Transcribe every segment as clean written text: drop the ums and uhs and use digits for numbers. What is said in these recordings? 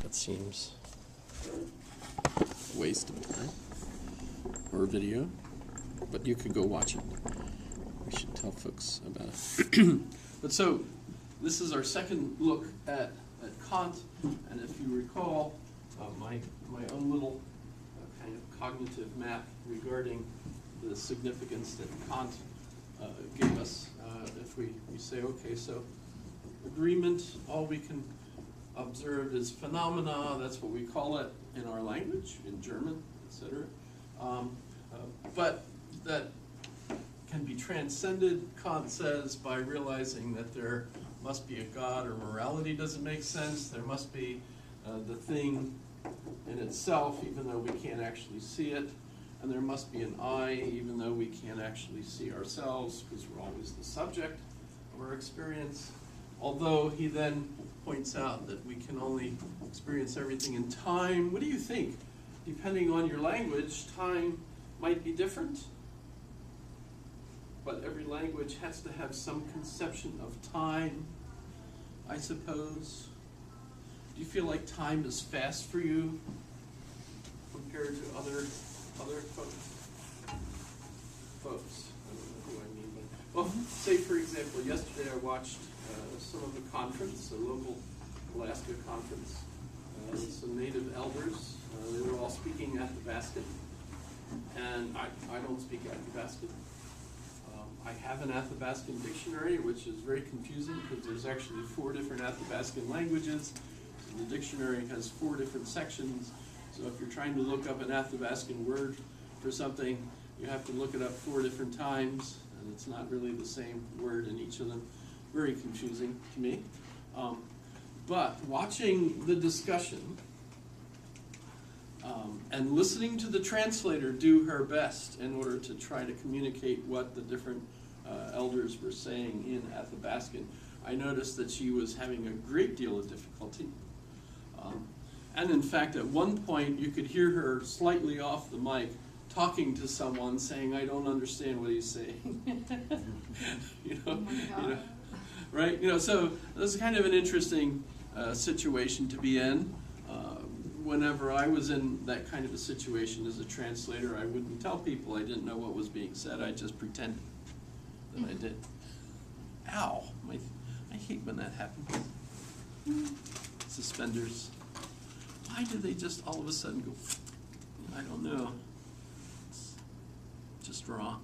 That seems a waste of time. Or video. But you could go watch it. We should tell folks about it. But so, this is our second look at Kant. And if you recall, my own little kind of cognitive map regarding the significance that Kant gave us, if we say, okay, so agreement, all we can observe is phenomena, that's what we call it in our language, in German, etc. But that can be transcended, Kant says, by realizing that there must be a God, or morality doesn't make sense. There must be the thing in itself, even though we can't actually see it. And there must be an I, even though we can't actually see ourselves, because we're always the subject of our experience. Although he then points out that we can only experience everything in time. What do you think? Depending on your language, time might be different. But every language has to have some conception of time, I suppose. Do you feel like time is fast for you compared to other folks? I don't know who I mean, but well, say for example, yesterday I watched some of the conference, a local Alaska conference. Some native elders. They were all speaking Athabascan, and I don't speak Athabascan. I have an Athabascan dictionary, which is very confusing because there's actually 4 different Athabascan languages. So the dictionary has 4 different sections. So if you're trying to look up an Athabascan word for something, you have to look it up 4 different times, and it's not really the same word in each of them. Very confusing to me. But watching the discussion and listening to the translator do her best in order to try to communicate what the different elders were saying in Athabascan, I noticed that she was having a great deal of difficulty. And in fact, at one point, you could hear her slightly off the mic talking to someone saying, I don't understand what he's saying. Right? So this is kind of an interesting situation to be in. Whenever I was in that kind of a situation as a translator, I wouldn't tell people I didn't know what was being said. I just pretended that I did. Ow! I hate when that happens. Suspenders. Why do they just all of a sudden go? I don't know. It's just wrong.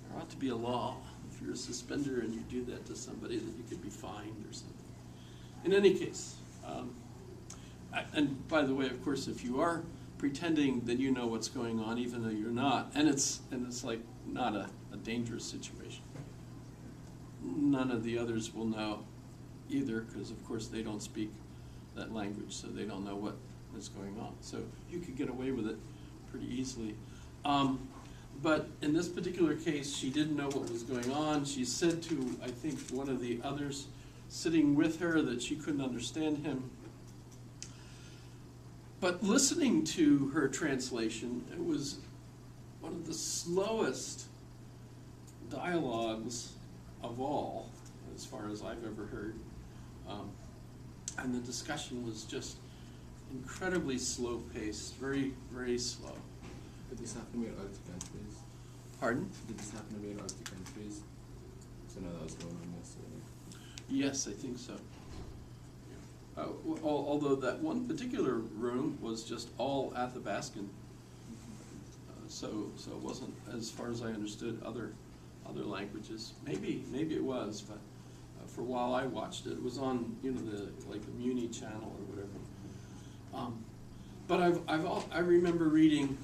There ought to be a law. If you're a suspender and you do that to somebody, that you could be fined or something. In any case, and by the way, of course, if you are pretending that you know what's going on, even though you're not, and it's like not a dangerous situation, none of the others will know either, because of course they don't speak that language, so they don't know what is going on. So you could get away with it pretty easily. But in this particular case, she didn't know what was going on. She said to, I think, one of the others sitting with her that she couldn't understand him. But listening to her translation, it was one of the slowest dialogues of all, as far as I've ever heard. And the discussion was just incredibly slow-paced, very, very slow. Did this happen with all the countries? Pardon? Did this happen with all the countries? So now that was going on yesterday. Yes, I think so. Although that one particular room was just all Athabascan, so it wasn't, as far as I understood, other languages. Maybe it was, but for a while I watched it. It was on the Muni channel or whatever. But I remember reading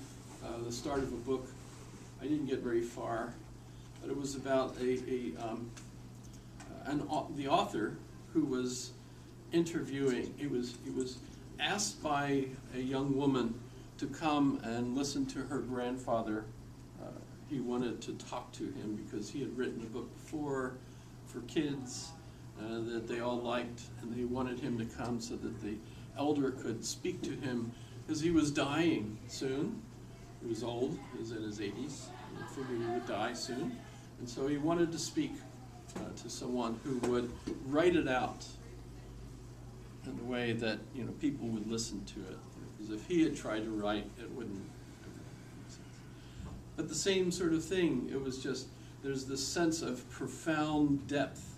the start of a book. I didn't get very far, but it was about the author who was interviewing. He was asked by a young woman to come and listen to her grandfather. He wanted to talk to him because he had written a book before for kids that they all liked, and they wanted him to come so that the elder could speak to him because he was dying soon. He was old, he was in his 80s, and he figured he would die soon. And so he wanted to speak to someone who would write it out in the way that, you know, people would listen to it. Because if he had tried to write, it wouldn't have made sense. But the same sort of thing, it was just, there's this sense of profound depth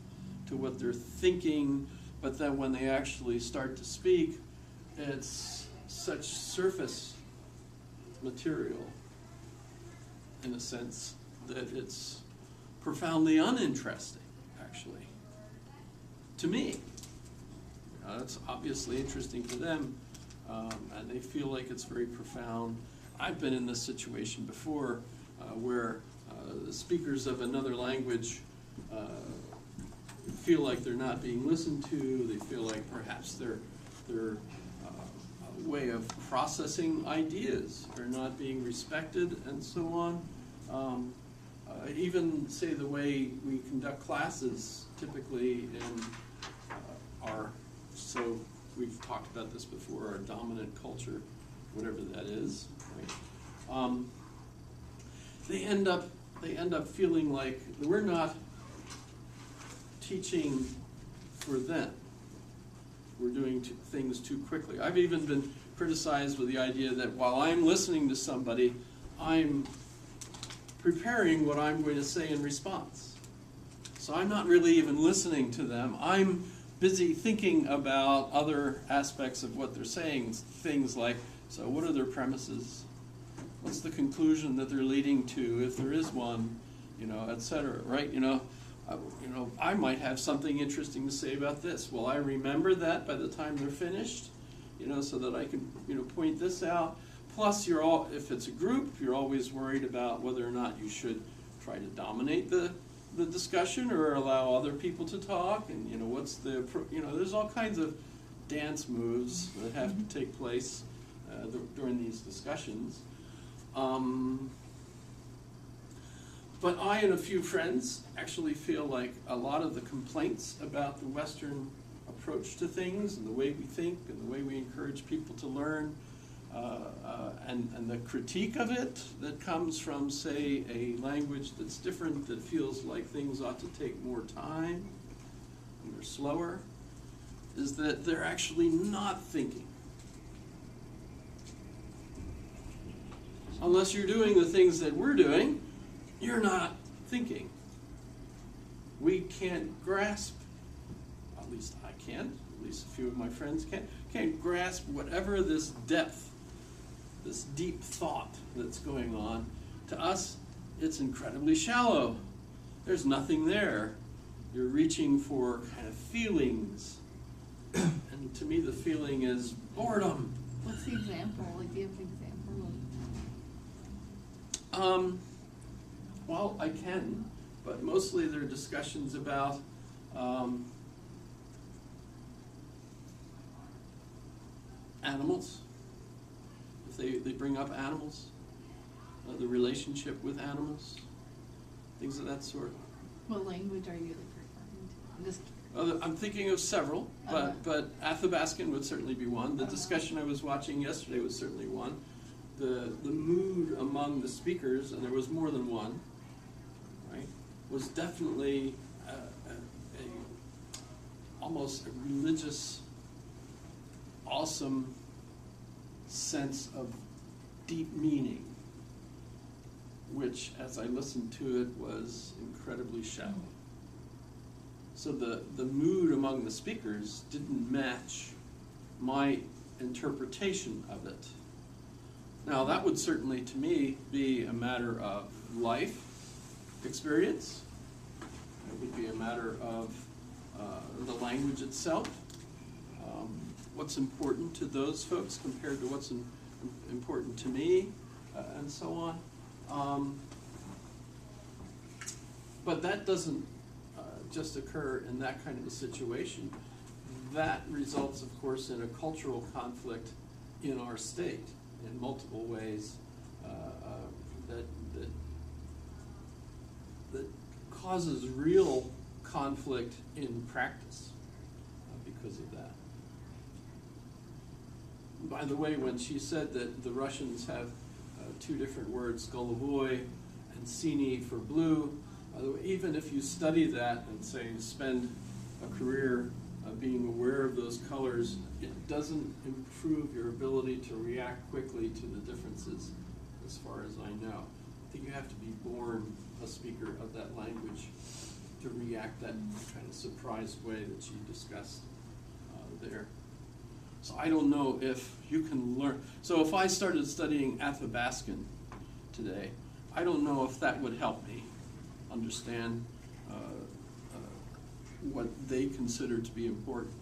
to what they're thinking, but then when they actually start to speak, it's such surface material, in a sense, that it's profoundly uninteresting, actually, to me. It's obviously interesting to them, and they feel like it's very profound. I've been in this situation before, where the speakers of another language feel like they're not being listened to. They feel like perhaps their way of processing ideas are not being respected, and so on. Even, say, the way we conduct classes typically in our, so we've talked about this before, our dominant culture, whatever that is, right? They end up feeling like we're not teaching for them. We're doing things too quickly. I've even been criticized with the idea that while I'm listening to somebody, I'm preparing what I'm going to say in response. So I'm not really even listening to them. I'm busy thinking about other aspects of what they're saying, things like, so what are their premises? What's the conclusion that they're leading to, if there is one, you know, et cetera, right? You know, I might have something interesting to say about this. Will I remember that by the time they're finished? You know, so that I can, you know, point this out. Plus, if it's a group, you're always worried about whether or not you should try to dominate the discussion or allow other people to talk. And, you know, there's all kinds of dance moves that have to take place during these discussions. But I and a few friends actually feel like a lot of the complaints about the Western approach to things and the way we think and the way we encourage people to learn, and the critique of it that comes from, say, a language that's different, that feels like things ought to take more time and they're slower, is that they're actually not thinking. Unless you're doing the things that we're doing, you're not thinking. We can't grasp, at least I can't, at least a few of my friends can't grasp whatever this depth, this deep thought that's going on. To us, it's incredibly shallow. There's nothing there. You're reaching for kind of feelings. And to me, the feeling is boredom. What's the example? Like, do you have an example? Well, I can, but mostly they're discussions about animals. If they bring up animals, the relationship with animals, things of that sort. What language are you referring to? I'm just I'm thinking of several, but Athabascan would certainly be one. The discussion I was watching yesterday was certainly one. The mood among the speakers, and there was more than one, right, was definitely almost a religious, awesome sense of deep meaning, which, as I listened to it, was incredibly shallow. So the mood among the speakers didn't match my interpretation of it. Now, that would certainly, to me, be a matter of life experience. It would be a matter of the language itself. What's important to those folks compared to what's important to me, and so on. But that doesn't just occur in that kind of a situation. That results, of course, in a cultural conflict in our state in multiple ways that causes real conflict in practice because of that. By the way, when she said that the Russians have two different words, golovoy and sini for blue, by the way, even if you study that and say spend a career being aware of those colors, it doesn't improve your ability to react quickly to the differences, as far as I know. I think you have to be born a speaker of that language to react that kind of surprised way that she discussed there. So I don't know if you can learn. So if I started studying Athabascan today, I don't know if that would help me understand what they consider to be important.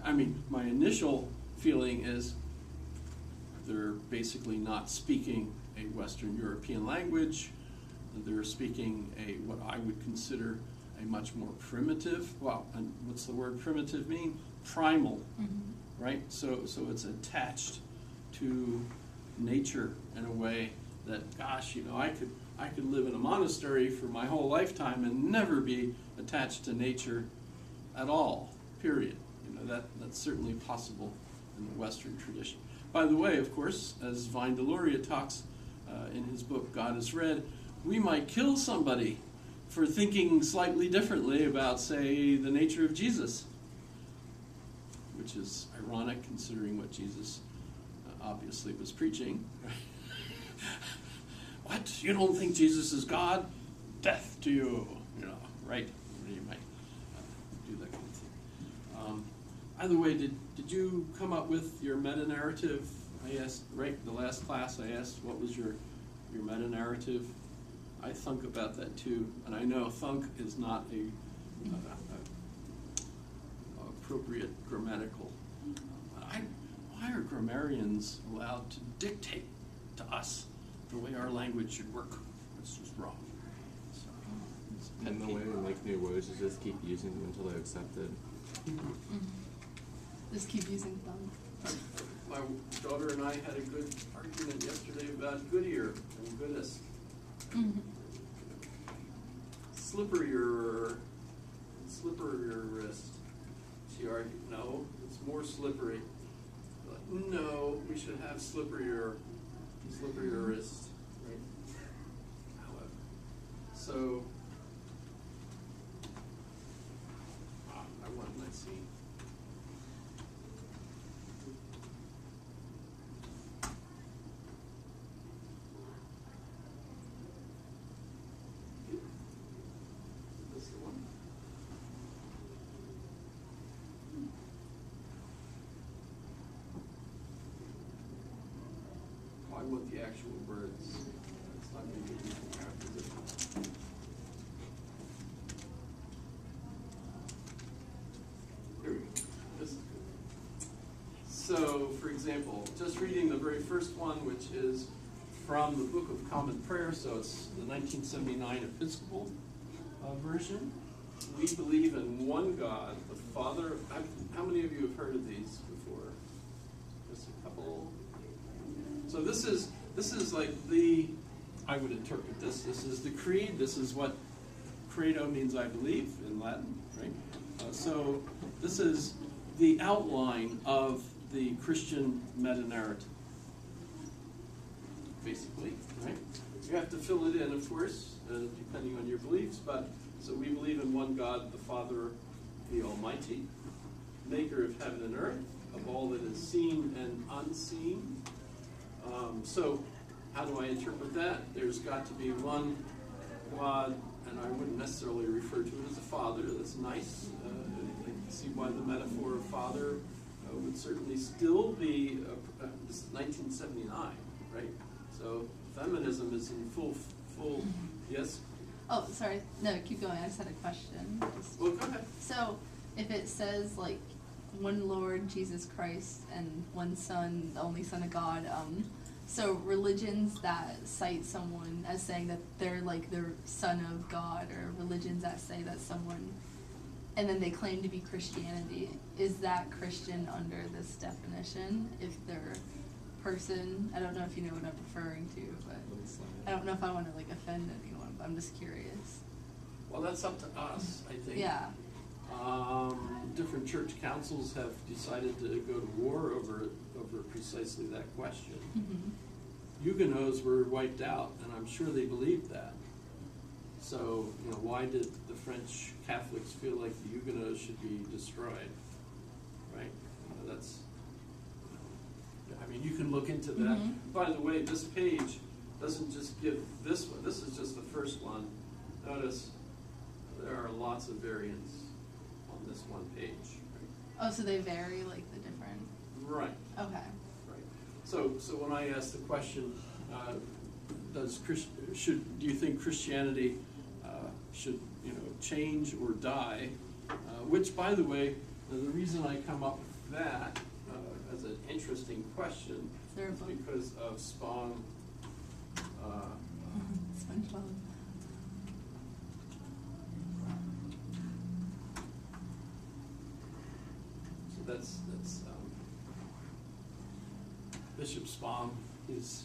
I mean, my initial feeling is they're basically not speaking a Western European language. They're speaking what I would consider a much more primitive, well, and what's the word primitive mean? Primal, right? So it's attached to nature in a way that, gosh, you know, I could live in a monastery for my whole lifetime and never be attached to nature at all, period. You know, that's certainly possible in the Western tradition. By the way, of course, as Vine Deloria talks in his book, God is Red, we might kill somebody for thinking slightly differently about, say, the nature of Jesus, which is ironic considering what Jesus obviously was preaching. What? You don't think Jesus is God? Death to you. You know, right? You might do that kind of thing. Either way, did you come up with your meta-narrative? I asked, right, the last class I asked, what was your meta-narrative? I thunk about that too, and I know thunk is not a appropriate grammatical. Why are grammarians allowed to dictate to us the way our language should work? It's just wrong. So, And the way we make new words is just keep using them until they're accepted. Just keep using thumb. My daughter and I had a good argument yesterday about goodier and goodest. Slipperier wrist. She argued, no, it's more slippery. Like, no, we should have slipperier wrist. Right? However, so I want my scene. I want the actual words. It's not going to be after this. Here we go. This is good. So, for example, just reading the very first one, which is from the Book of Common Prayer, so it's the 1979 Episcopal version. We believe in one God, the Father. How many of you have heard of these before? Just a couple. So this is like I would interpret this is the creed. This is what credo means, I believe, in Latin, right? So this is the outline of the Christian meta-narrative, basically, right? You have to fill it in, of course, depending on your beliefs, but so we believe in one God, the Father, the Almighty, maker of heaven and earth, of all that is seen and unseen. So how do I interpret that? There's got to be one God, and I wouldn't necessarily refer to it as a father. That's nice. I can see why the metaphor of father would certainly still be, this is 1979, right? So feminism is in full, yes? Oh, sorry. No, keep going. I just had a question. Well, go ahead. So, if it says, like, one Lord, Jesus Christ, and one Son, the only Son of God, so religions that cite someone as saying that they're, like, the Son of God, or religions that say that someone, and then they claim to be Christianity, is that Christian under this definition? If they're person, I don't know if you know what I'm referring to, but I don't know if I want to, like, offend anyone, but I'm just curious. Well, that's up to us, I think. Yeah. Different church councils have decided to go to war over precisely that question. Huguenots were wiped out, and I'm sure they believed that. So, why did the French Catholics feel like the Huguenots should be destroyed? Right? That's, I mean, you can look into that. By the way, this page doesn't just give this one. This is just the first one. Notice there are lots of variants on this one page. Right? Oh, so they vary, like, the different... Right. Okay. Right. So when I asked the question, do you think Christianity should change or die? Which, by the way, the reason I come up with that as an interesting question is because of SpongeBob. So that's Bishop Spong. He's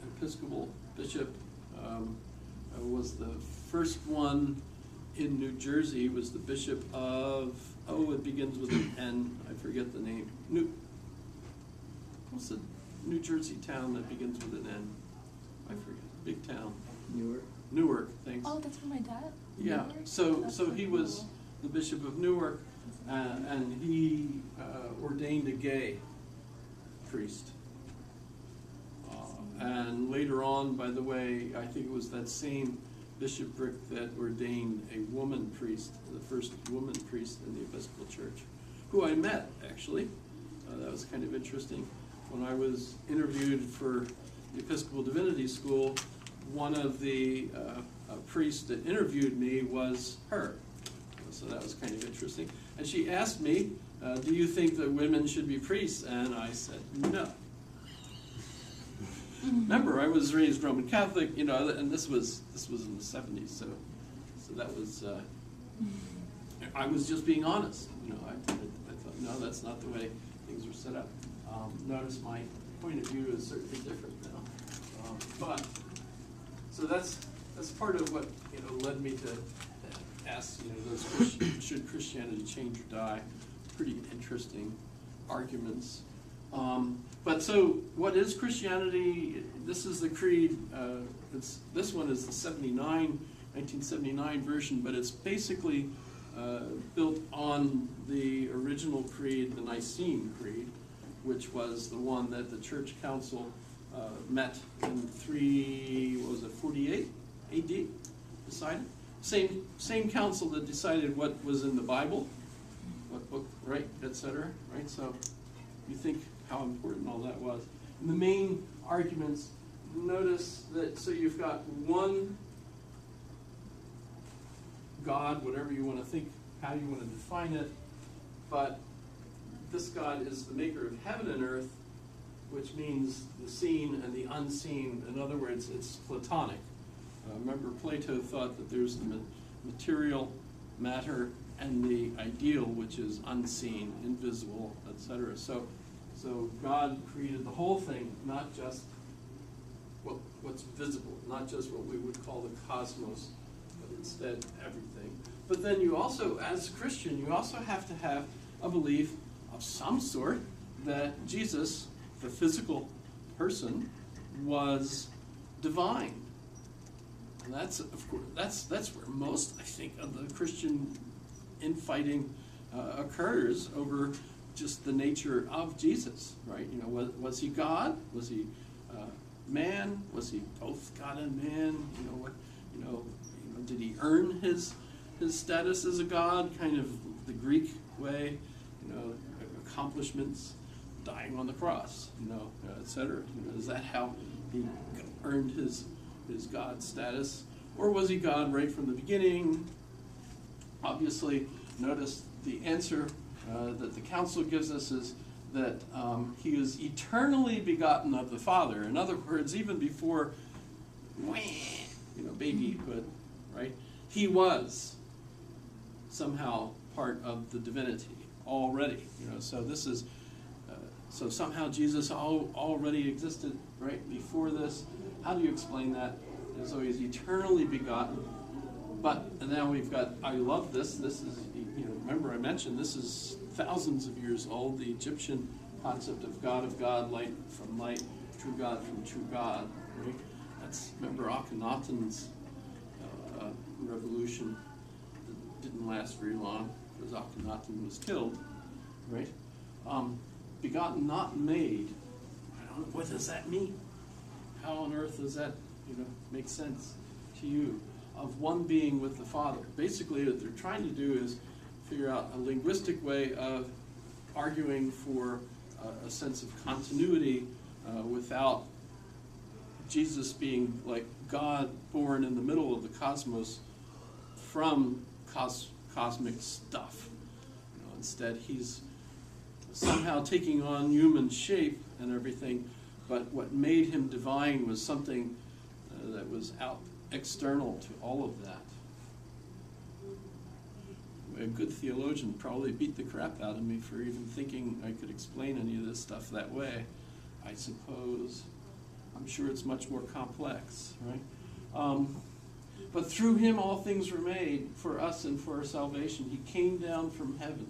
an Episcopal bishop. Was the first one in New Jersey. Was the bishop of, it begins with an N. I forget the name. What's the New Jersey town that begins with an N? I forget. Big town. Newark. Thanks. Oh, that's where my dad. Yeah. Newark? So That's he cool. was the bishop of Newark, and he ordained a gay priest. And later on, by the way, I think it was that same bishopric that ordained a woman priest, the first woman priest in the Episcopal Church, who I met, actually. That was kind of interesting. When I was interviewed for the Episcopal Divinity School, one of the priests that interviewed me was her. So that was kind of interesting. And she asked me, do you think that women should be priests? And I said, no. Remember, I was raised Roman Catholic, and this was in the 70s, so that was, I was just being honest. I thought, no, that's not the way things were set up. Notice my point of view is certainly different now. But, so that's part of what, led me to ask, those questions, should Christianity change or die? Pretty interesting arguments. But so, what is Christianity? This is the creed. This one is the 1979 version, but it's basically built on the original creed, the Nicene Creed, which was the one that the Church Council met in 48 AD, decided. Same council that decided what was in the Bible, what book, right, etc. Right. So, you think how important all that was. And the main arguments, notice that, so you've got one God, whatever you want to think, how you want to define it, but this God is the maker of heaven and earth, which means the seen and the unseen. In other words, it's Platonic. Remember, Plato thought that there's the material matter and the ideal, which is unseen, invisible, etc. So God created the whole thing, not just what's visible, not just what we would call the cosmos, but instead everything. But then you also, as a Christian, you also have to have a belief of some sort that Jesus, the physical person, was divine. And that's, of course, that's where most, I think, of the Christian infighting occurs over just the nature of Jesus, right? Was he God? Was he man? Was he both God and man? Did he earn his status as a God? Kind of the Greek way, accomplishments, dying on the cross, etc. Is that how he earned his God status, or was he God right from the beginning? Obviously, notice the answer that the council gives us is that he is eternally begotten of the Father. In other words, even before babyhood, right? He was somehow part of the divinity already. So this is so somehow Jesus already existed right before this. How do you explain that? And so he's eternally begotten. But now we've got, I love this. This is, remember I mentioned this is thousands of years old, the Egyptian concept of God, light from light, true God from true God. Right? That's, remember Akhenaten's revolution that didn't last very long because Akhenaten was killed, right? Begotten, not made. I don't know, what does that mean? How on earth does that, make sense to you? Of one being with the Father. Basically, what they're trying to do is figure out a linguistic way of arguing for a sense of continuity without Jesus being like God born in the middle of the cosmos from cosmic stuff. Instead, he's somehow taking on human shape and everything, but what made him divine was something that was external to all of that. A good theologian probably beat the crap out of me for even thinking I could explain any of this stuff that way, I suppose. I'm sure it's much more complex, right? But through him all things were made for us and for our salvation. He came down from heaven.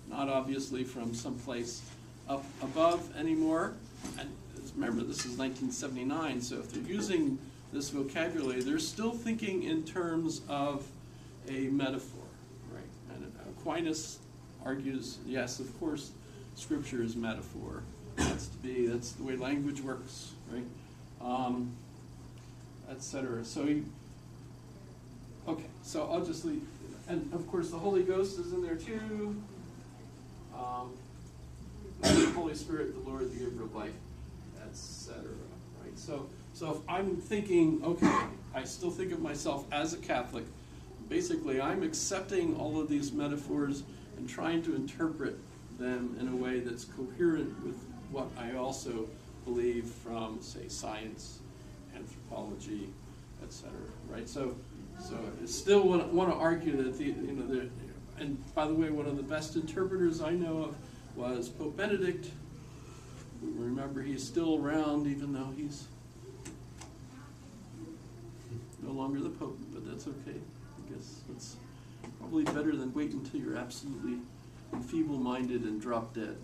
Not obviously from someplace up above anymore. And remember, this is 1979, so if they're using this vocabulary, they're still thinking in terms of a metaphor, right? And Aquinas argues, yes, of course, Scripture is metaphor. That's the way language works, right? Etc. So, so I'll just leave. And of course, the Holy Ghost is in there too. The Holy Spirit, the Lord, the giver of life, etc. Right? So if I'm thinking, okay, I still think of myself as a Catholic. Basically, I'm accepting all of these metaphors and trying to interpret them in a way that's coherent with what I also believe from, say, science, anthropology, etc. Right? So I still want to argue that and by the way, one of the best interpreters I know of was Pope Benedict. Remember, he's still around, even though he's no longer the Pope, but that's okay. I guess it's probably better than wait until you're absolutely feeble-minded and drop dead,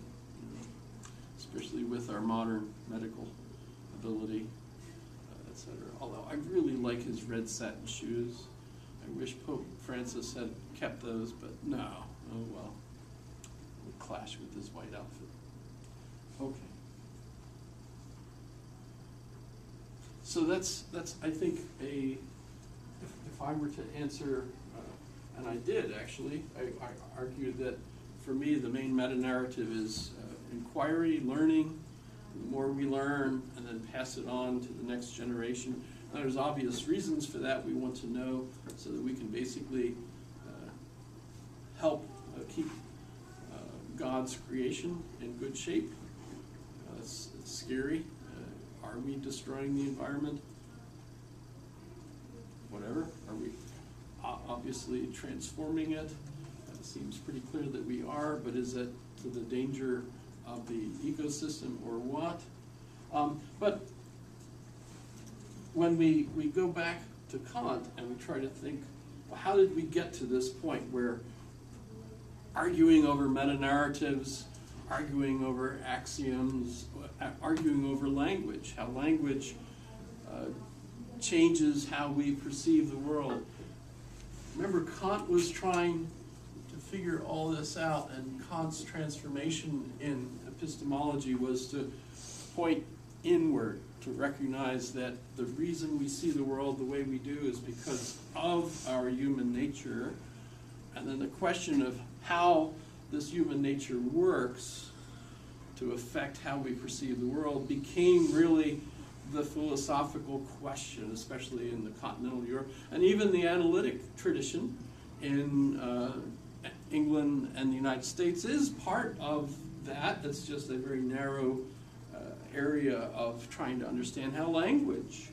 especially with our modern medical ability, etc. Although I really like his red satin shoes. I wish Pope Francis had kept those, but no. Oh well. It would clash with his white outfit. Okay. So that's I think if I were to answer, and I did actually, I argued that for me the main meta-narrative is inquiry, learning. The more we learn and then pass it on to the next generation. Now, there's obvious reasons for that. We want to know so that we can basically help keep God's creation in good shape. It's scary. Are we destroying the environment? Whatever. Are we obviously transforming it? It seems pretty clear that we are, but is it to the danger of the ecosystem or what? But when we go back to Kant and we try to think, well, how did we get to this point where arguing over meta-narratives, arguing over axioms, arguing over language, how language changes how we perceive the world. Remember, Kant was trying to figure all this out, and Kant's transformation in epistemology was to point inward, to recognize that the reason we see the world the way we do is because of our human nature, and then the question of how this human nature works to affect how we perceive the world became really the philosophical question, especially in the continental Europe, and even the analytic tradition in England and the United States is part of that. It's just a very narrow area of trying to understand how language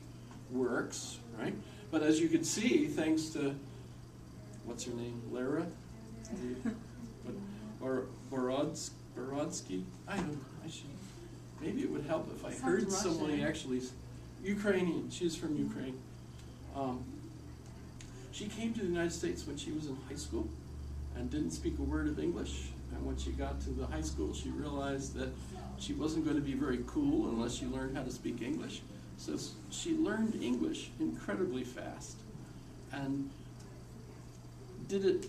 works, right? But as you can see, thanks to, what's her name, Lera? Or Boroditsky? I don't know, maybe it would help if I heard Russian. somebody actually, Ukrainian, she's from Ukraine. She came to the United States when she was in high school and didn't speak a word of English. And when she got to the high school, she realized that she wasn't going to be very cool unless she learned how to speak English. says she learned English incredibly fast and did it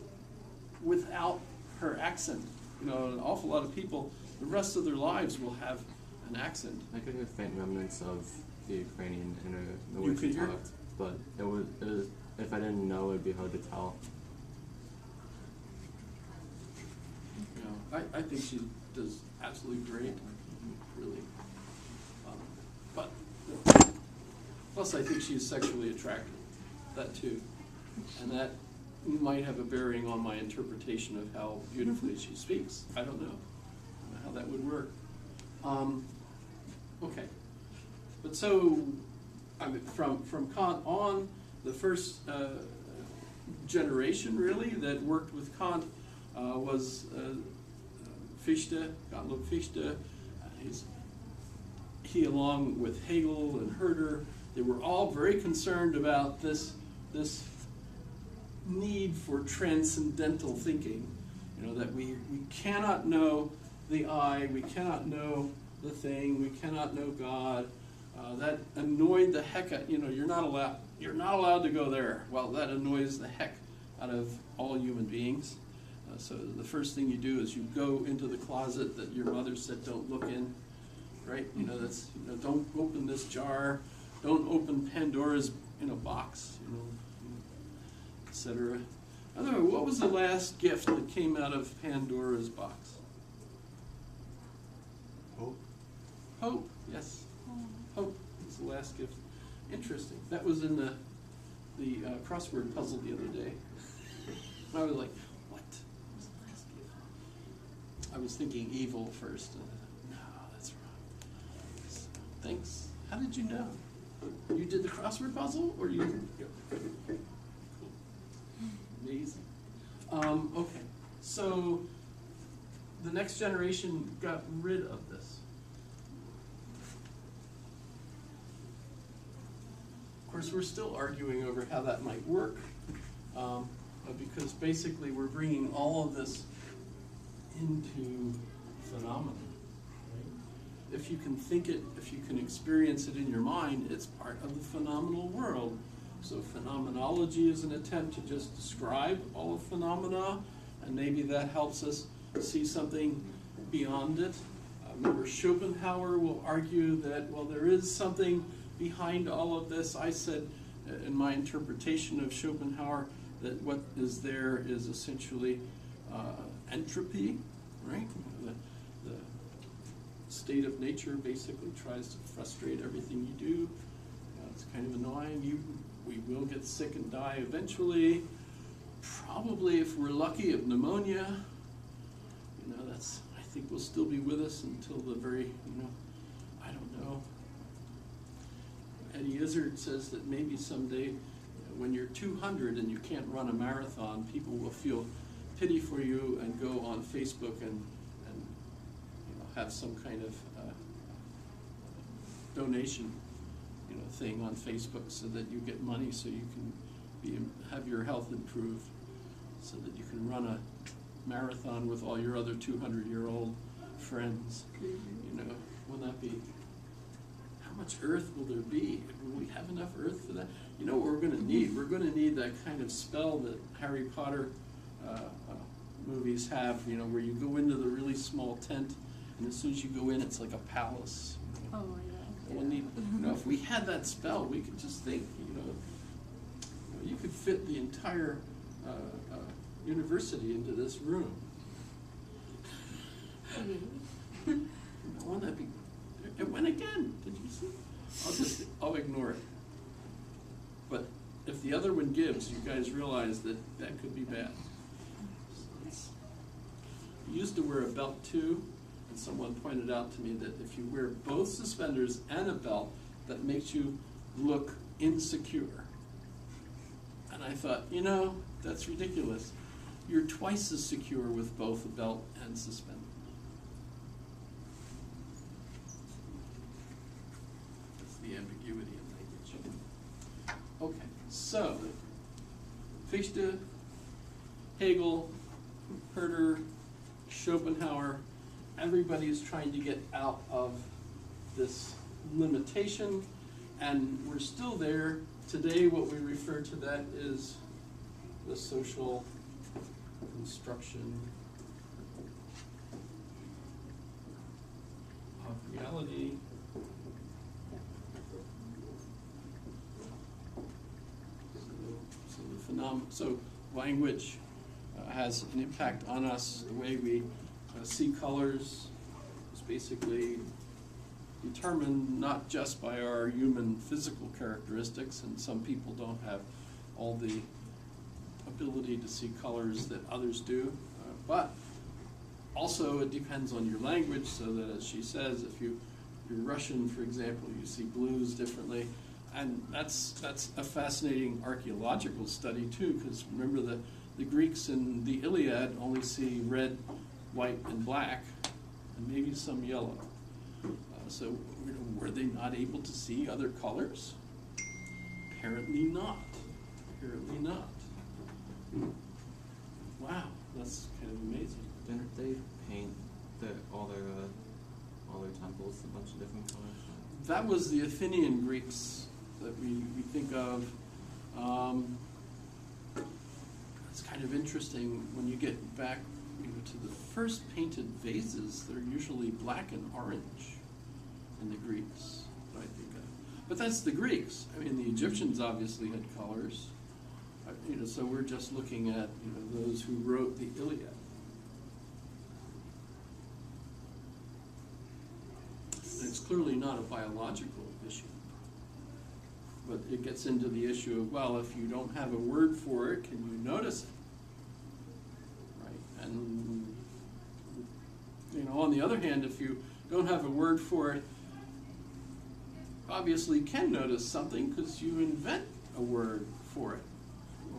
without her accent. You know, an awful lot of people, the rest of their lives will have an accent. I could hear faint remnants of the Ukrainian in the You way she could hear? talked, but it was, if I didn't know, it'd be hard to tell. You know, I think she does absolutely great, really. But plus, I think she's sexually attractive. That too, and that might have a bearing on my interpretation of how beautifully she speaks. I don't know how that would work. Okay, but so I mean, from Kant on, the first generation really that worked with Kant was Fichte, Gottlob Fichte. He, along with Hegel and Herder, they were all very concerned about this need for transcendental thinking. You know, that we cannot know the I, we cannot know the thing, we cannot know God. That annoyed the heck out, you know, you're not allowed to go there. Well, that annoys the heck out of all human beings. So the first thing you do is you go into the closet that your mother said don't look in, right? You know, that's, you know, don't open this jar, don't open Pandora's, you know, box, you know, etc. I don't know, what was the last gift that came out of Pandora's box? Hope. Hope, yes. Hope was the last gift. Interesting. That was in the crossword puzzle the other day. I was like, what was the last gift? I was thinking evil first. No, that's wrong. So, thanks. How did you know? You did the crossword puzzle, or you? Cool. Amazing. Okay, so the next generation got rid of this. Of course, we're still arguing over how that might work, because basically we're bringing all of this into phenomena. Right? If you can think it, if you can experience it in your mind, it's part of the phenomenal world. So phenomenology is an attempt to just describe all of phenomena, and maybe that helps us see something beyond it. Remember, Schopenhauer will argue that, well, there is something behind all of this. I said in my interpretation of Schopenhauer that what is there is essentially entropy, right? The state of nature basically tries to frustrate everything you do. It's kind of annoying. We will get sick and die eventually. Probably, if we're lucky, of pneumonia. You know, that's, I think, will still be with us until the very, you know, I don't know. Eddie Izzard says that maybe someday, when you're 200 and you can't run a marathon, people will feel pity for you and go on Facebook and you know, have some kind of donation, you know, thing on Facebook so that you get money so you can have your health improved, so that you can run a marathon with all your other 200-year-old friends. You know, will that be? How much earth will there be? Will we have enough earth for that? You know what we're going to need? We're going to need that kind of spell that Harry Potter movies have, you know, where you go into the really small tent, and as soon as you go in, it's like a palace. Oh my god. We'll need, you know, if we had that spell, we could just think, you know, you could fit the entire university into this room. Wouldn't that be? It went again. Did you see? I'll ignore it. But if the other one gives, you guys realize that that could be bad. I used to wear a belt too, and someone pointed out to me that if you wear both suspenders and a belt, that makes you look insecure. And I thought, you know, that's ridiculous. You're twice as secure with both a belt and suspenders. That's the ambiguity in language. Okay, so Fichte, Hegel, Herder, Schopenhauer, everybody is trying to get out of this limitation And we're still there. Today, what we refer to that is the social construction of reality. So language has an impact on us. The way we see colors is basically determined not just by our human physical characteristics, and some people don't have all the ability to see colors that others do, but also it depends on your language, so that, as she says, if you're Russian, for example, you see blues differently. And that's a fascinating archaeological study too, because remember the Greeks in the Iliad only see red, white, and black, and maybe some yellow. So were they not able to see other colors? Apparently not. Apparently not. Wow, that's kind of amazing. Didn't they paint all their temples a bunch of different colors? That was the Athenian Greeks that we think of. It's kind of interesting when you get back to the first painted vases. They're usually black and orange in the Greeks, that I think of. But that's the Greeks. I mean, the Egyptians obviously had colors. So we're just looking at those who wrote the Iliad. And it's clearly not a biological issue. But it gets into the issue of, well, if you don't have a word for it, can you notice it? Right? And, on the other hand, if you don't have a word for it, obviously can notice something because you invent a word for it.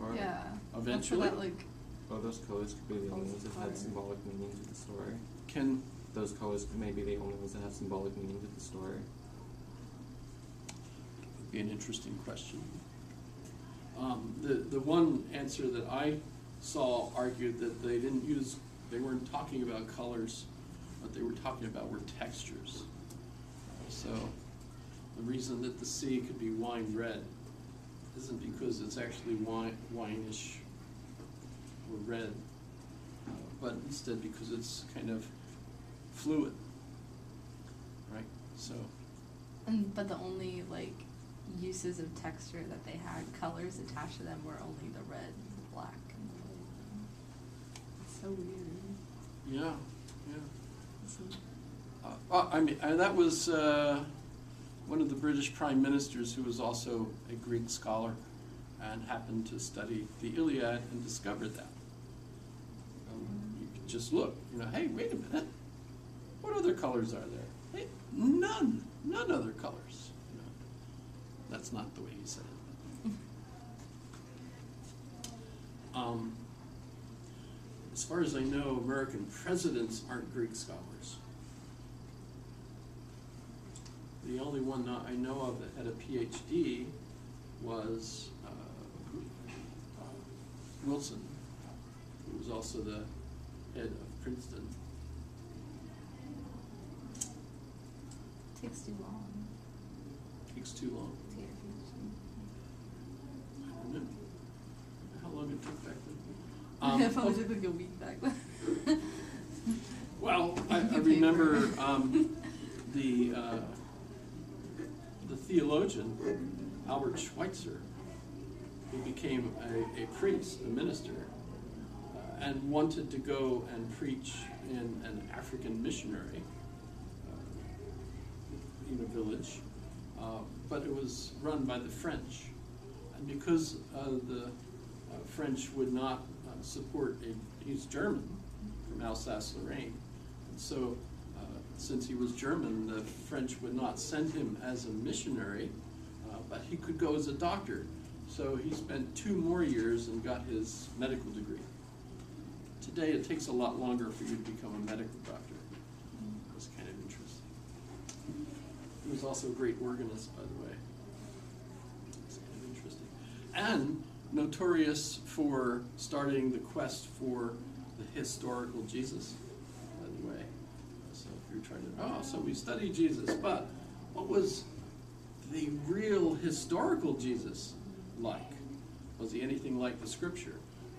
Or Yeah. eventually. That's what, Well, those colors could be the only ones that had symbolic meaning to the story. Those colors may be the only ones that have symbolic meaning to the story. Would be an interesting question. The one answer that I saw argued that they weren't talking about colors, what they were talking about were textures. So the reason that the sea could be wine red isn't because it's actually wineish or red, but instead because it's kind of fluid, right? So. But the only uses of texture that they had, colors attached to them, were only the red, the black, and the blue. It's so weird. Yeah. That was one of the British prime ministers who was also a Greek scholar and happened to study the Iliad and discovered that. You could just look, hey, wait a minute, what other colors are there? Hey, none other colors. That's not the way he said it. As far as I know, American presidents aren't Greek scholars. The only one I know of that had a PhD was Wilson, who was also the head of Princeton. Takes too long. Takes too long. To get a PhD. I don't know how long it took back then. It probably took like a week back then. Well, I remember the theologian Albert Schweitzer, who became a priest, a minister, and wanted to go and preach in an African missionary village, but it was run by the French, and because the French would not support he's German from Alsace-Lorraine, and so since he was German, the French would not send him as a missionary, but he could go as a doctor. So he spent 2 more years and got his medical degree. Today it takes a lot longer for you to become a medical doctor. It's kind of interesting. He was also a great organist, by the way. It's kind of interesting. And notorious for starting the quest for the historical Jesus, by the way. So if you're trying to, so we study Jesus, but what was the real historical Jesus like? Was he anything like the Scripture?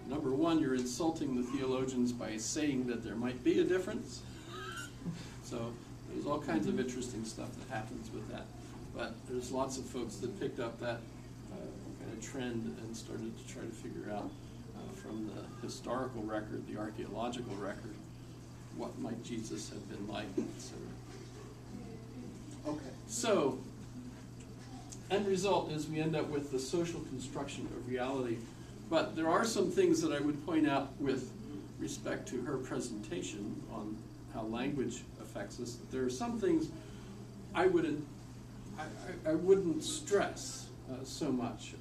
Number one, you're insulting the theologians by saying that there might be a difference. So there's all kinds of interesting stuff that happens with that. But there's lots of folks that picked up that kind of trend and started to try to figure out from the historical record, the archaeological record, what might Jesus have been like, etc. Okay, so end result is we end up with the social construction of reality. But there are some things that I would point out with respect to her presentation on how language affects us. There are some things I wouldn't stress so much.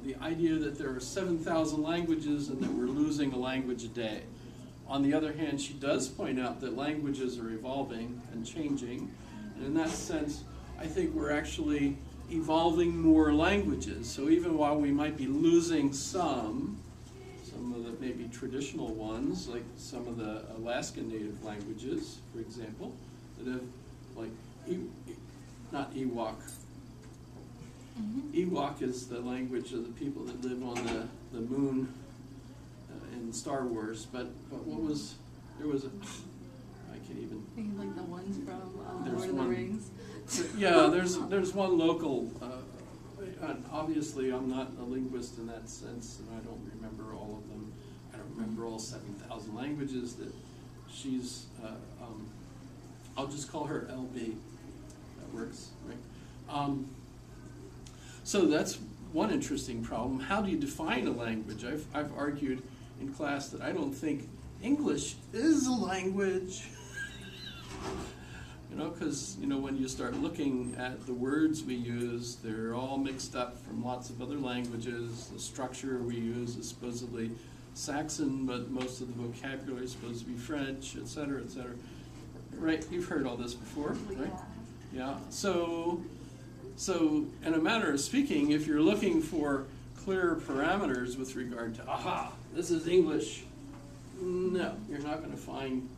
The idea that there are 7,000 languages and that we're losing a language a day. On the other hand, she does point out that languages are evolving and changing. And in that sense, I think we're actually evolving more languages. So even while we might be losing some of the maybe traditional ones, like some of the Alaskan Native languages, for example, that have, like, not Ewok. Ewok is the language of the people that live on the moon in Star Wars. But what was, there was a, I can't even. I think like the ones from There's Lord of the one. Rings. Yeah, there's one local, and obviously I'm not a linguist in that sense, and I don't remember all of them. I don't remember all 7,000 languages that she's, I'll just call her LB. That works, right? So that's one interesting problem. How do you define a language? I've argued in class that I don't think English is a language. Because, when you start looking at the words we use, they're all mixed up from lots of other languages. The structure we use is supposedly Saxon, but most of the vocabulary is supposed to be French, et cetera, et cetera. Right? You've heard all this before, right? Yeah. So in a manner of speaking, if you're looking for clear parameters with regard to, aha, this is English, no, you're not going to find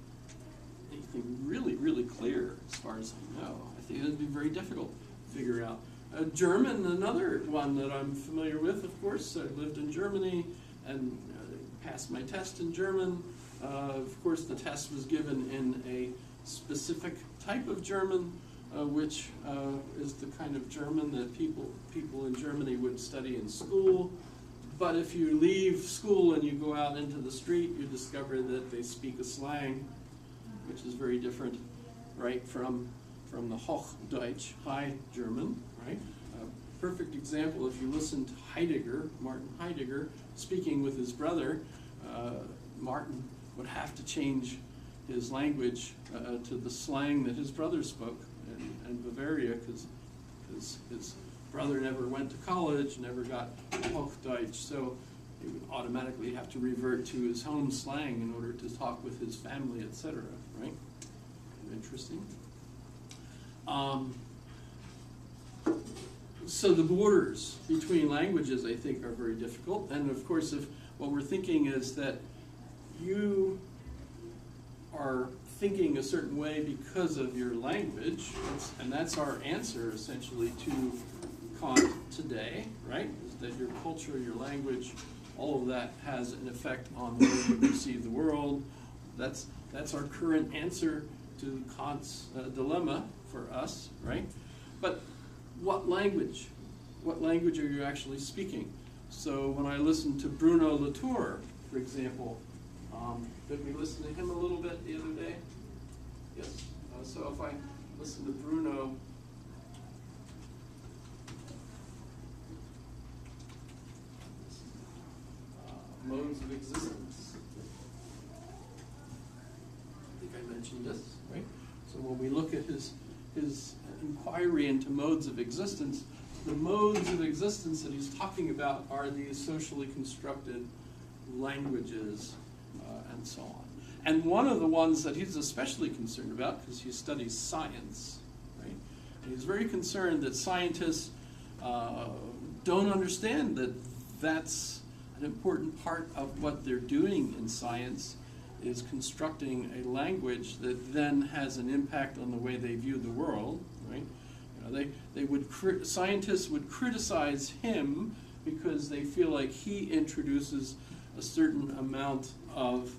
anything really, really clear as far as I know. I think it would be very difficult to figure out. German, another one that I'm familiar with, of course. I lived in Germany and passed my test in German. Of course, the test was given in a specific type of German, which is the kind of German that people in Germany would study in school. But if you leave school and you go out into the street, you discover that they speak a slang, which is very different, right, from the Hochdeutsch, High German, right? A perfect example, if you listen to Heidegger, Martin Heidegger, speaking with his brother, Martin would have to change his language to the slang that his brother spoke in Bavaria, because his brother never went to college, never got Hochdeutsch, so he would automatically have to revert to his home slang in order to talk with his family, etc., right? Interesting. So the borders between languages, I think, are very difficult. And of course, if what we're thinking is that you are thinking a certain way because of your language, and that's our answer essentially to Kant today, right? Is that your culture, your language, all of that has an effect on the way you perceive the world. That's our current answer to Kant's dilemma for us, right? But what language? What language are you actually speaking? So when I listened to Bruno Latour, for example, did we listen to him a little bit the other day? Yes. So if I listen to Bruno, modes of existence. I think I mentioned this, right? So when we look at his inquiry into modes of existence, the modes of existence that he's talking about are these socially constructed languages and so on. And one of the ones that he's especially concerned about, because he studies science, right? And he's very concerned that scientists don't understand that that's an important part of what they're doing in science, is constructing a language that then has an impact on the way they view the world, right? Scientists would criticize him because they feel like he introduces a certain amount of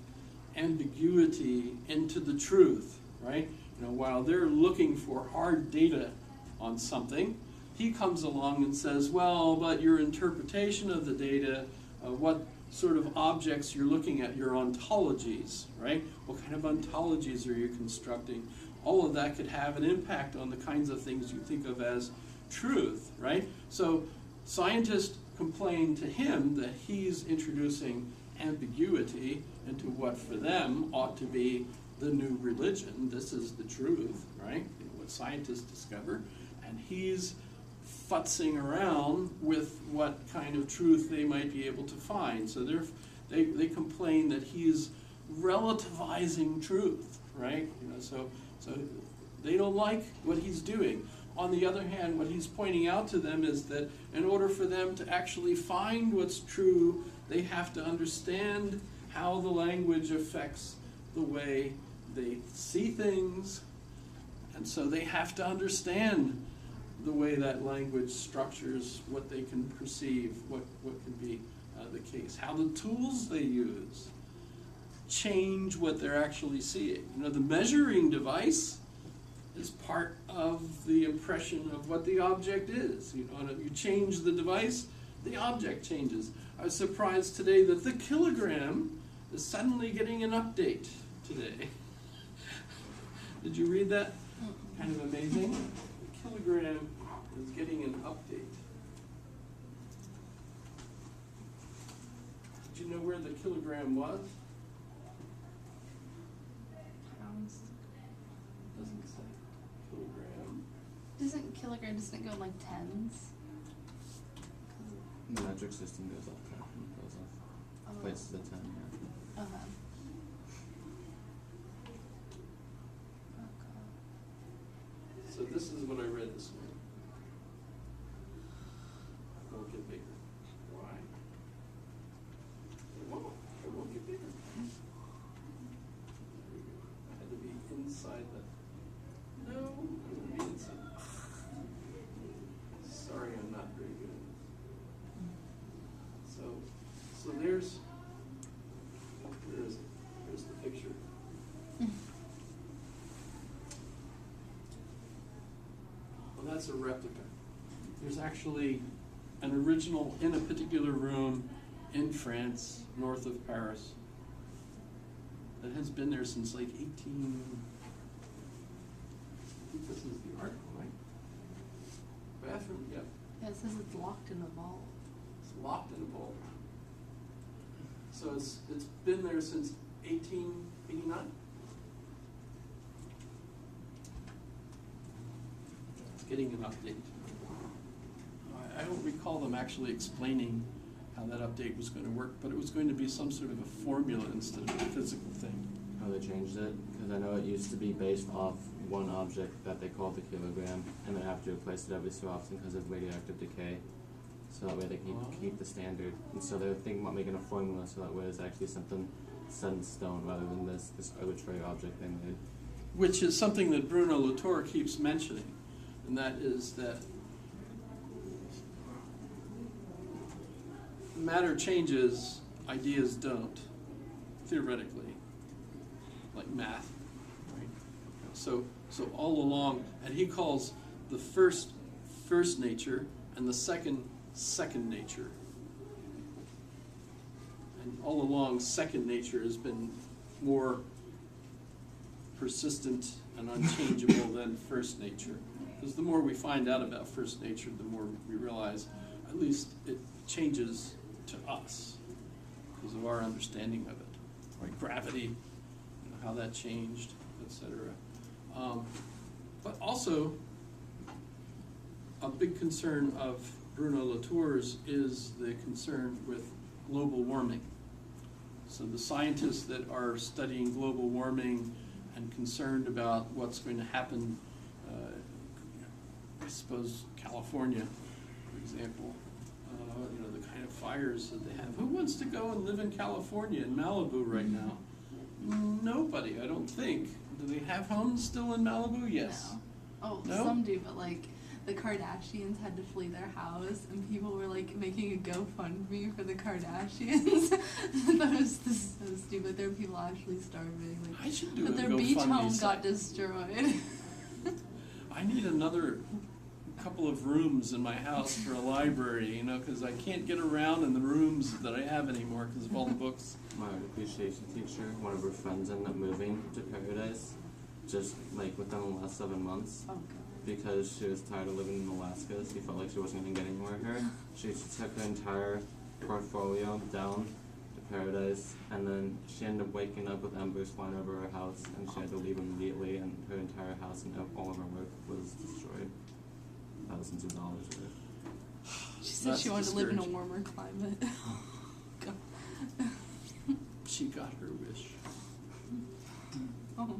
ambiguity into the truth, right? While they're looking for hard data on something, he comes along and says, well, but your interpretation of the data, what sort of objects you're looking at, your ontologies, right? What kind of ontologies are you constructing? All of that could have an impact on the kinds of things you think of as truth, right? So scientists complain to him that he's introducing ambiguity into what for them ought to be the new religion. This is the truth, right? What scientists discover. And he's futzing around with what kind of truth they might be able to find. So they complain that he's relativizing truth, right? So they don't like what he's doing. On the other hand, what he's pointing out to them is that in order for them to actually find what's true, they have to understand how the language affects the way they see things. And so they have to understand the way that language structures what they can perceive, what can be the case. How the tools they use change what they're actually seeing. The measuring device is part of the impression of what the object is. And if you change the device, the object changes. I was surprised today that the kilogram is suddenly getting an update today. Did you read that? Kind of amazing. The kilogram is getting an update. Did you know where the kilogram was? Pounds. Doesn't say. Kilogram. Doesn't it go in like tens? The metric system goes off track and goes off. Oh. Places the 10, yeah. Okay. So this is what I read this morning. It won't get bigger. Why? It won't. It won't get bigger. There we go. I had to be inside the... No, I had to be inside. Sorry, I'm not very good at this. So there's the picture. Well, that's a replica. There's actually an original in a particular room in France, north of Paris, that has been there since like 18... I think this is the article, right? Bathroom, yep. Yeah, it says it's locked in a vault. It's locked in a vault. So it's been there since 1889. It's getting an update. I don't recall them actually explaining how that update was going to work, but it was going to be some sort of a formula instead of a physical thing. How they changed it? Because I know it used to be based off one object that they called the kilogram, and they have to replace it every so often because of radioactive decay. So that way they can keep the standard. And so they're thinking about making a formula so that way it's actually something set in stone rather than this arbitrary object they made. Which is something that Bruno Latour keeps mentioning, and that is that matter changes, ideas don't, theoretically, like math, right? So all along, and he calls the first nature and the second nature. And all along, second nature has been more persistent and unchangeable than first nature. Because the more we find out about first nature, the more we realize, at least it changes to us because of our understanding of it. Right? Gravity, how that changed, etc. But also, a big concern of Bruno Latour's is the concern with global warming. So the scientists that are studying global warming and concerned about what's going to happen, I suppose California, for example, the kind of fires that they have. Who wants to go and live in California, in Malibu right now? Nobody, I don't think. Do they have homes still in Malibu? Yes. No. Oh, No? some do, but like the Kardashians had to flee their house, and people were like making a GoFundMe for the Kardashians. That was just so stupid. There were people actually starving. Like, I should do but a their beach GoFundMe home site. got destroyed. I need another couple of rooms in my house for a library, you know, because I can't get around in the rooms that I have anymore because of all the books. My art appreciation teacher, one of her friends ended up moving to Paradise, just like within the last 7 months. Oh god. Because she was tired of living in Alaska, she felt like she wasn't going to get anywhere here. She took her entire portfolio down to Paradise, and then she ended up waking up with embers flying over her house, and she had to leave immediately, and her entire house and all of her work was destroyed. Thousands of dollars worth. She said That's she wanted to live in a discouraging. warmer climate. God. She got her wish. Oh.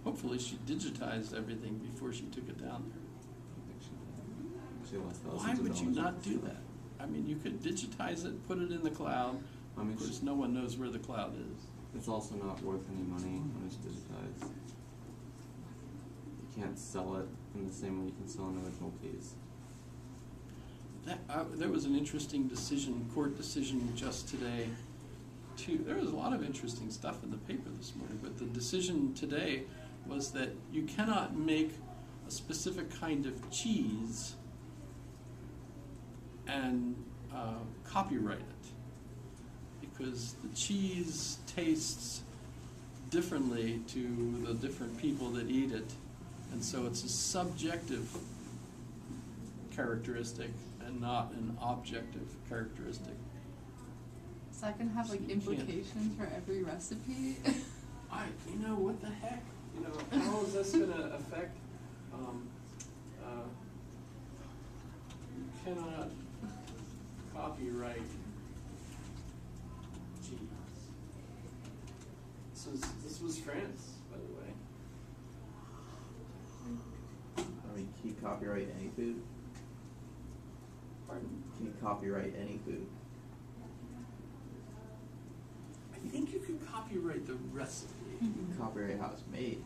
Hopefully she digitized everything before she took it down there. I think she lost thousands Why of would you dollars not worth. do that? I mean, you could digitize it, put it in the cloud. I mean, Of course, no one knows where the cloud is. it's also not worth any money when it's digitized. You can't sell it in the same way you can sell an original piece. There was an interesting court decision just today. There was a lot of interesting stuff in the paper this morning, but the decision today was that you cannot make a specific kind of cheese and copyright it, because the cheese tastes differently to the different people that eat it, and so it's a subjective characteristic and not an objective characteristic. So that can have like You can't. implications for every recipe. You know, what the heck? You know, how is this going to affect? You cannot copyright cheese. This was France, by the way. I mean, can you copyright any food? Pardon? Can you copyright any food? I think you could copyright the recipe. You can copyright how it's made.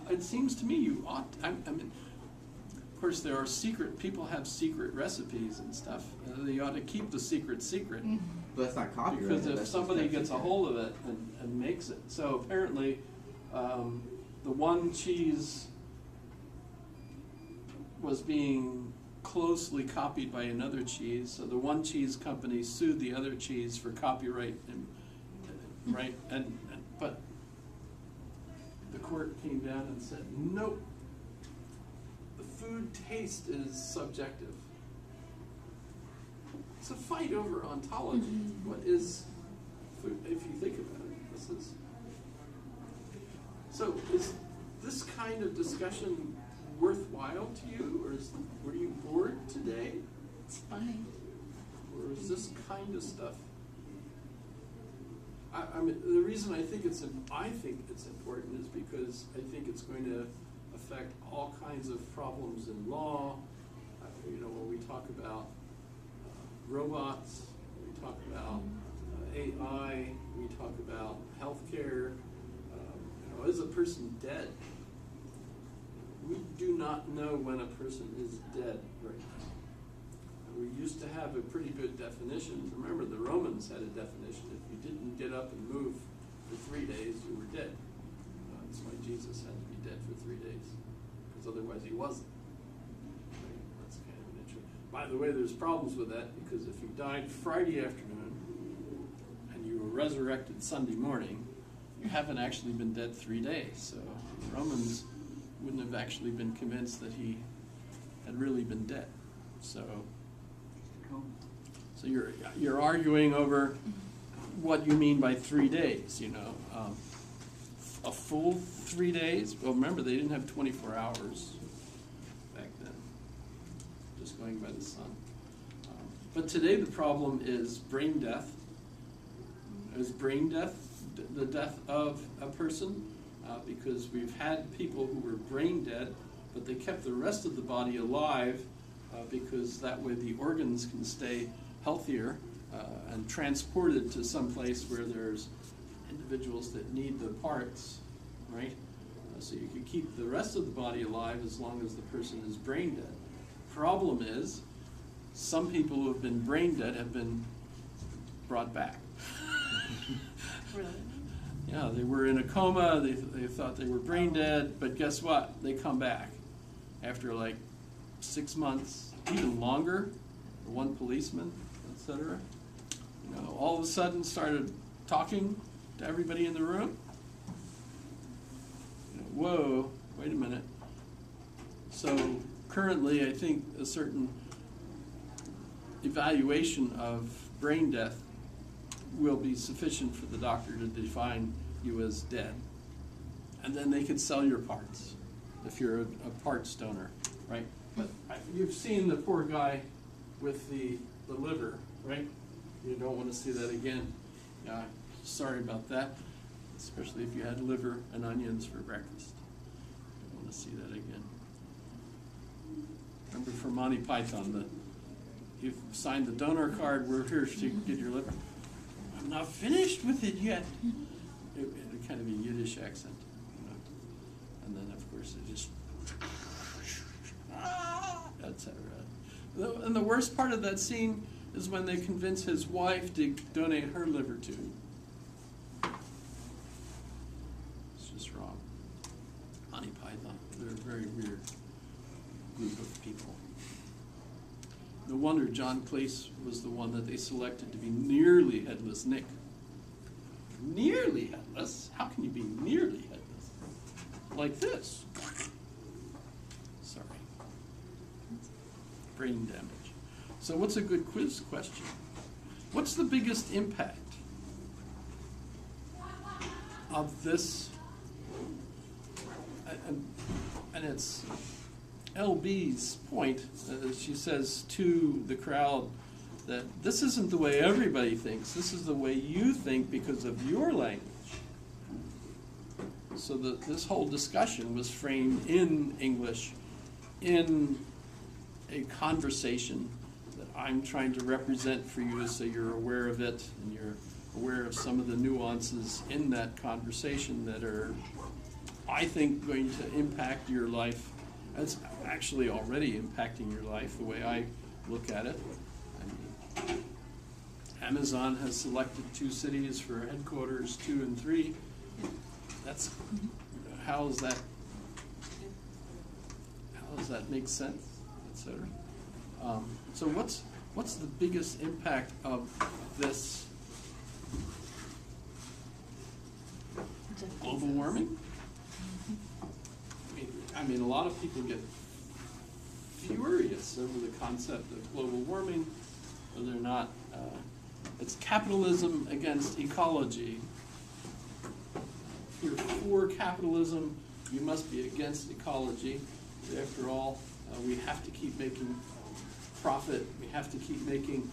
It seems to me you ought. I mean, of course, there are people have secret recipes and stuff. They ought to keep the secret. But that's not copyright. Because if that's somebody just gets a hold of it and makes it. So apparently, the one cheese was being closely copied by another cheese. So the one cheese company sued the other cheese for copyright, right? But the court came down and said, nope, the food taste is subjective. It's a fight over ontology. What is food, if you think about it? So is this kind of discussion worthwhile to you, or were you bored today, It's funny. or is this kind of stuff? I mean, the reason I think it's important is because I think it's going to affect all kinds of problems in law. You know, when we talk about robots, we talk about AI, we talk about healthcare. You know, is a person dead? We do not know when a person is dead right now. We used to have a pretty good definition. Remember, the Romans had a definition. If you didn't get up and move for 3 days, you were dead. That's why Jesus had to be dead for 3 days, because otherwise he wasn't. Right? That's kind of an interesting. By the way, there's problems with that, because if you died Friday afternoon and you were resurrected Sunday morning, you haven't actually been dead 3 days. So the Romans wouldn't have actually been convinced that he had really been dead. So you're arguing over what you mean by 3 days. You know, a full 3 days. Well, remember they didn't have 24 hours back then. Just going by the sun. But today the problem is brain death. Is brain death the death of a person? Because we've had people who were brain dead, but they kept the rest of the body alive because that way the organs can stay healthier and transported to some place where there's individuals that need the parts, right? So you can keep the rest of the body alive as long as the person is brain dead. Problem is, some people who have been brain dead have been brought back. Really? Yeah, they were in a coma, they thought they were brain dead, but guess what? They come back after like 6 months, even longer. One policeman, etc. All of a sudden started talking to everybody in the room. Whoa, wait a minute. So currently, I think a certain evaluation of brain death will be sufficient for the doctor to define you as dead. And then they could sell your parts if you're a parts donor, right? But you've seen the poor guy with the liver, right? You don't want to see that again. Yeah, sorry about that, especially if you had liver and onions for breakfast. Don't want to see that again. Remember from Monty Python, you've signed the donor card, we're here to get your liver. I'm not finished with it yet. It kind of a Yiddish accent, and then of course it just etc. And the worst part of that scene is when they convince his wife to donate her liver to him. It's just wrong. Monty Python, they're a very weird group of people. No wonder John Cleese was the one that they selected to be nearly headless Nick. Nearly headless? How can you be nearly headless? Like this. Sorry. Brain damage. So what's a good quiz question? What's the biggest impact of this? And it's LB's point. She says to the crowd that this isn't the way everybody thinks. This is the way you think because of your language. So this whole discussion was framed in English, in a conversation that I'm trying to represent for you so you're aware of it and you're aware of some of the nuances in that conversation that are, I think, going to impact your life. It's actually already impacting your life the way I look at it. I mean, Amazon has selected 2 cities for headquarters, 2 and 3. That's, how does that make sense, etc. So what's the biggest impact of this global warming? I mean, a lot of people get furious over the concept of global warming, whether or not it's capitalism against ecology. If you're for capitalism, you must be against ecology. After all, we have to keep making profit. We have to keep making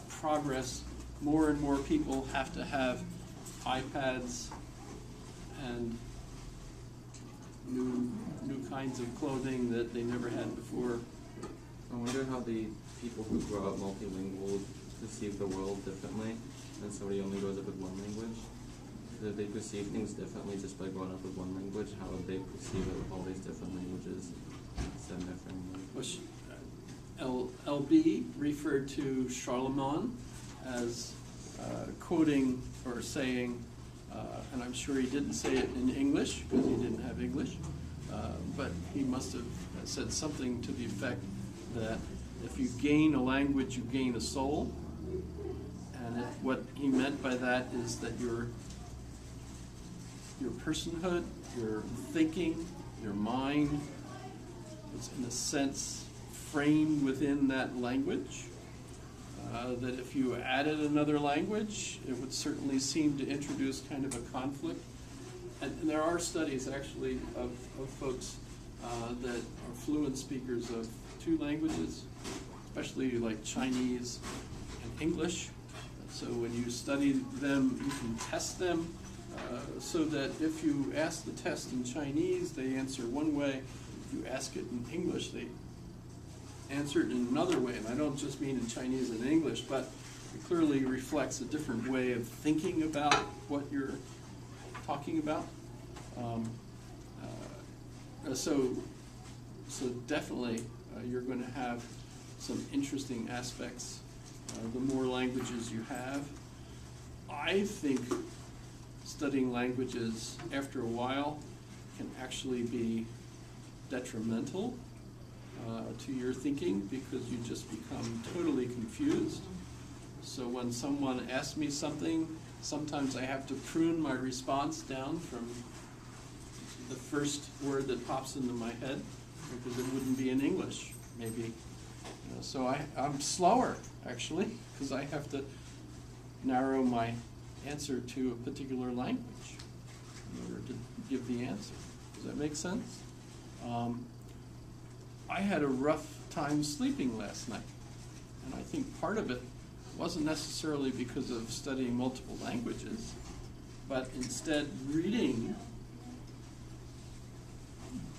progress. More and more people have to have iPads and new kinds of clothing that they never had before. I wonder how the people who grow up multilingual perceive the world differently than somebody who only grows up with one language. If they perceive things differently just by growing up with one language, how would they perceive it with all these different languages said differently? Well, LB referred to Charlemagne as quoting or saying, and I'm sure he didn't say it in English because he didn't have English, but he must have said something to the effect that if you gain a language, you gain a soul. And what he meant by that is that your personhood, your thinking, your mind is in a sense framed within that language. That if you added another language, it would certainly seem to introduce kind of a conflict. And there are studies actually of folks that are fluent speakers of 2 languages, especially like Chinese and English. So when you study them, you can test them so that if you ask the test in Chinese, they answer one way. If you ask it in English, they answer it in another way. And I don't just mean in Chinese and English, but it clearly reflects a different way of thinking about what you're talking about. So definitely you're going to have some interesting aspects the more languages you have. I think studying languages after a while can actually be detrimental to your thinking because you just become totally confused. So when someone asks me something, sometimes I have to prune my response down from the first word that pops into my head because it wouldn't be in English, maybe. You know, so I'm slower, actually, because I have to narrow my answer to a particular language in order to give the answer. Does that make sense? I had a rough time sleeping last night, and I think part of it wasn't necessarily because of studying multiple languages, but instead reading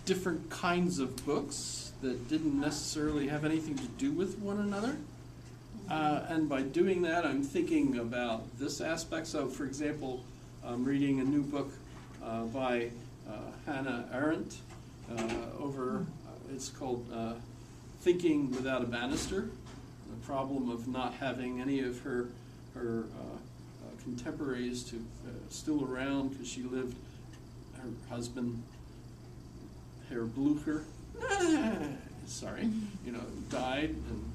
different kinds of books that didn't necessarily have anything to do with one another. And by doing that, I'm thinking about this aspect. So, for example, I'm reading a new book by Hannah Arendt it's called Thinking Without a Banister, the problem of not having any of her contemporaries to still around because she lived, her husband, Herr Blücher, died, and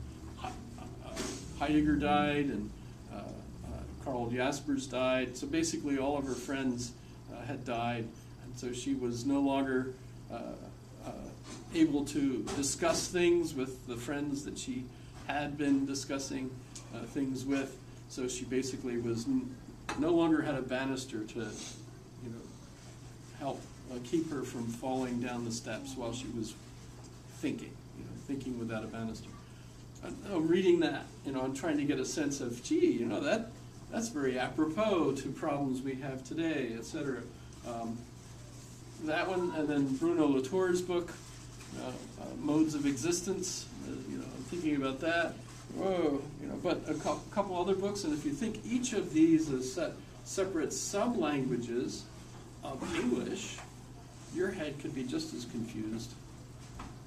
Heidegger died, and Karl Jaspers died. So basically all of her friends had died, and so she was no longer able to discuss things with the friends that she had been discussing things with. So she basically was no longer had a banister to, help keep her from falling down the steps while she was thinking, thinking without a banister. I'm reading that, I'm trying to get a sense of, that's very apropos to problems we have today, etc. That one, and then Bruno Latour's book, Modes of Existence. I'm thinking about that. Whoa, but a couple other books, and if you think each of these is separate sub-languages of English, your head could be just as confused,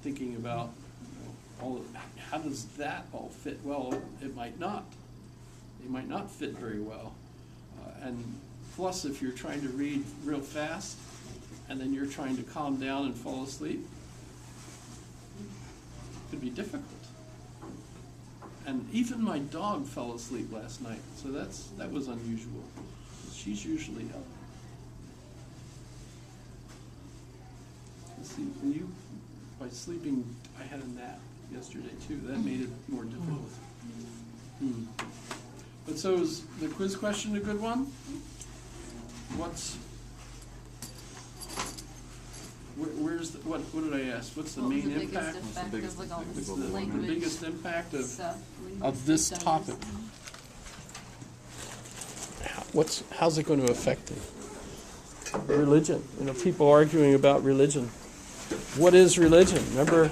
thinking about how does that all fit? Well, it might not. It might not fit very well. And plus, if you're trying to read real fast, and then you're trying to calm down and fall asleep, it could be difficult. And even my dog fell asleep last night, so that was unusual. She's usually up. See, by sleeping, I had a nap yesterday too. That made it more difficult. But so is the quiz question a good one? What did I ask? What's the main impact? The biggest impact stuff, of this studies. topic? How's it going to affect religion? People arguing about religion. What is religion? Remember,